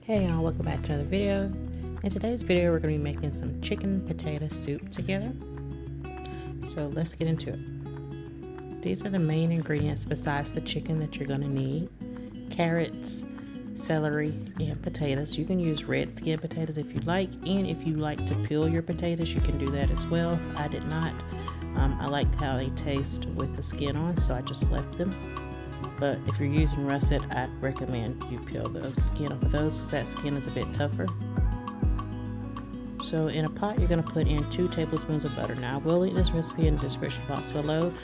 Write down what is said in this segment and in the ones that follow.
Hey y'all, welcome back to another video. In today's video we're going to be making some chicken potato soup together. So let's get into it. These are the main ingredients besides the chicken that you're going to need. Carrots, celery, and potatoes. You can use red skin potatoes if you like, and if you like to peel your potatoes you can do that as well. I did not. I like how they taste with the skin on, so I just left them. But if you're using russet, I'd recommend you peel the skin off of those because that skin is a bit tougher. So in a pot, you're going to put in 2 tablespoons of butter. Now, I will link this recipe in the description box below.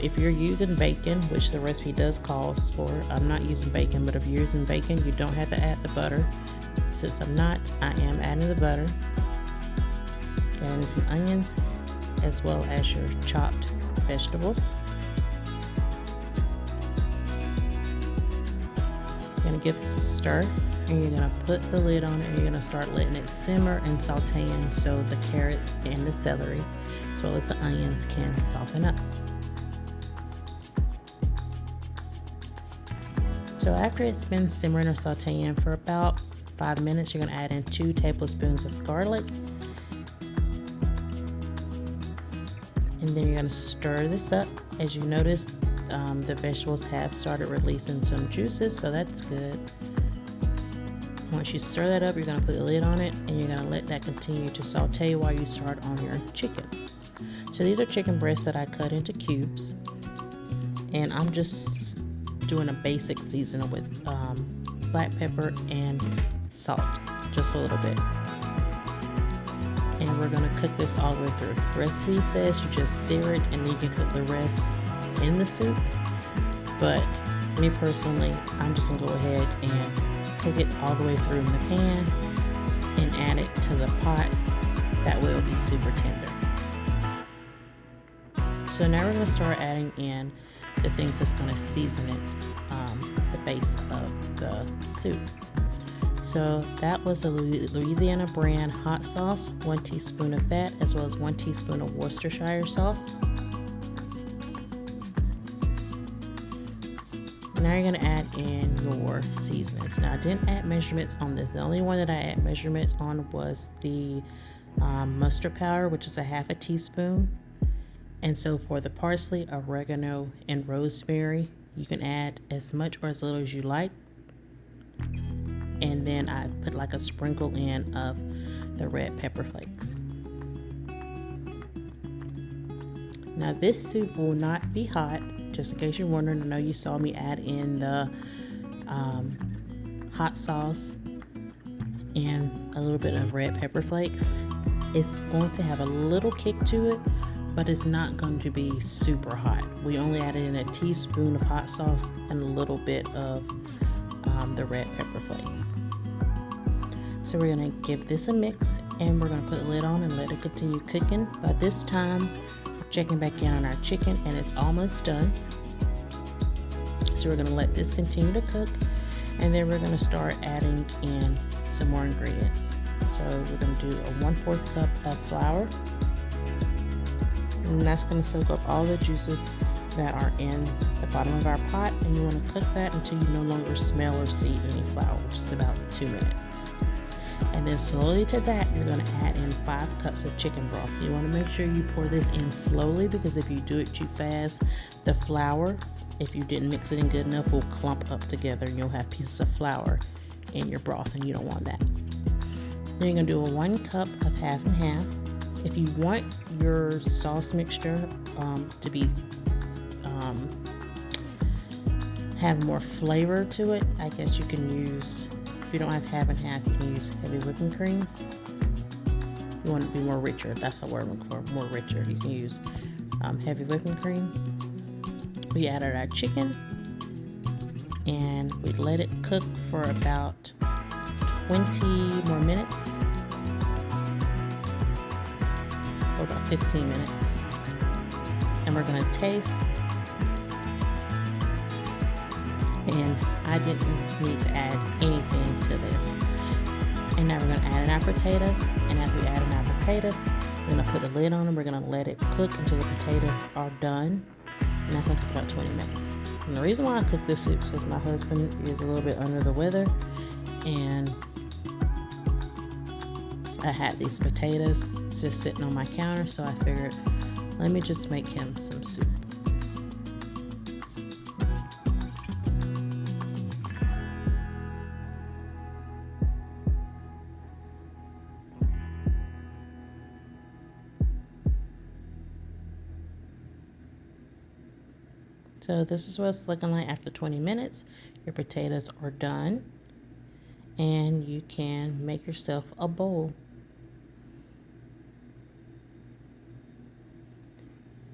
If you're using bacon, which the recipe does call for, I'm not using bacon, but if you're using bacon, you don't have to add the butter. Since I'm not, I am adding the butter. And some onions, as well as your chopped vegetables. You're going to give this a stir, and you're going to put the lid on it, and you're going to start letting it simmer and sauteing so the carrots and the celery as well as the onions can soften up. So after it's been simmering or sauteing for about 5 minutes, you're going to add in 2 tablespoons of garlic, and then you're going to stir this up. As you notice, the vegetables have started releasing some juices, so that's good. Once you stir that up, you're going to put the lid on it, and you're going to let that continue to saute while you start on your chicken. So these are chicken breasts that I cut into cubes, and I'm just doing a basic seasoning with black pepper and salt, just a little bit. And we're going to cook this all the way through. The recipe says you just sear it and then you can cook the rest in the soup, but me personally, I'm just gonna go ahead and cook it all the way through in the pan and add it to the pot. That way it'll be super tender. So now we're gonna start adding in the things that's gonna season it, the base of the soup. So that was a Louisiana brand hot sauce, 1 teaspoon of that, as well as 1 teaspoon of Worcestershire sauce. Now you're going to add in your seasonings. Now I didn't add measurements on this. The only one that I add measurements on was the mustard powder, which is a 1/2 teaspoon. And so for the parsley, oregano, and rosemary, you can add as much or as little as you like. And then I put like a sprinkle in of the red pepper flakes. Now this soup will not be hot. Just in case you're wondering, I know you saw me add in the hot sauce and a little bit of red pepper flakes. It's going to have a little kick to it, but it's not going to be super hot. We only added in a teaspoon of hot sauce and a little bit of the red pepper flakes. So we're going to give this a mix, and we're going to put the lid on and let it continue cooking. By this time, checking back in on our chicken, and it's almost done. So we're going to let this continue to cook, and then we're going to start adding in some more ingredients. So we're going to do a 1/4 cup of flour, and that's going to soak up all the juices that are in the bottom of our pot, and you want to cook that until you no longer smell or see any flour, which is about 2 minutes. And then slowly to that, you're going to add in 5 cups of chicken broth. You want to make sure you pour this in slowly, because if you do it too fast, the flour, if you didn't mix it in good enough, will clump up together and you'll have pieces of flour in your broth, and you don't want that. Then you're going to do a 1 cup of 50/50. If you want your sauce mixture to be have more flavor to it, I guess you can use, if you don't have 50/50, you can use heavy whipping cream. You want it to be more richer. That's the word I'm looking for, more richer. You can use heavy whipping cream. We added our chicken, and we let it cook for about 20 more minutes, or about 15 minutes. And we're going to taste. And I didn't need to add anything to this. And now we're going to add in our potatoes, and after we add in our potatoes, we're going to put the lid on them. We're going to let it cook until the potatoes are done, and that's going to take about 20 minutes. And the reason why I cook this soup is because my husband is a little bit under the weather, And I had these potatoes just sitting on my counter, so I figured, let me just make him some soup. So this is what it's looking like after 20 minutes. Your potatoes are done, and you can make yourself a bowl.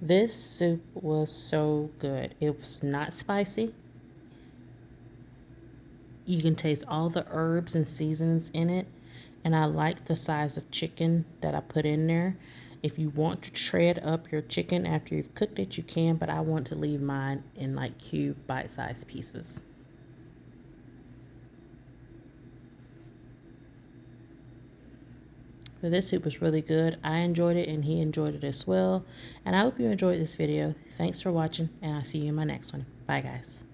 This soup was so good. It was not spicy. You can taste all the herbs and seasonings in it, and I like the size of chicken that I put in there. If you want to shred up your chicken after you've cooked it, you can, but I want to leave mine in like cube bite-sized pieces. But this soup was really good. I enjoyed it and he enjoyed it as well. And I hope you enjoyed this video. Thanks for watching, and I'll see you in my next one. Bye guys.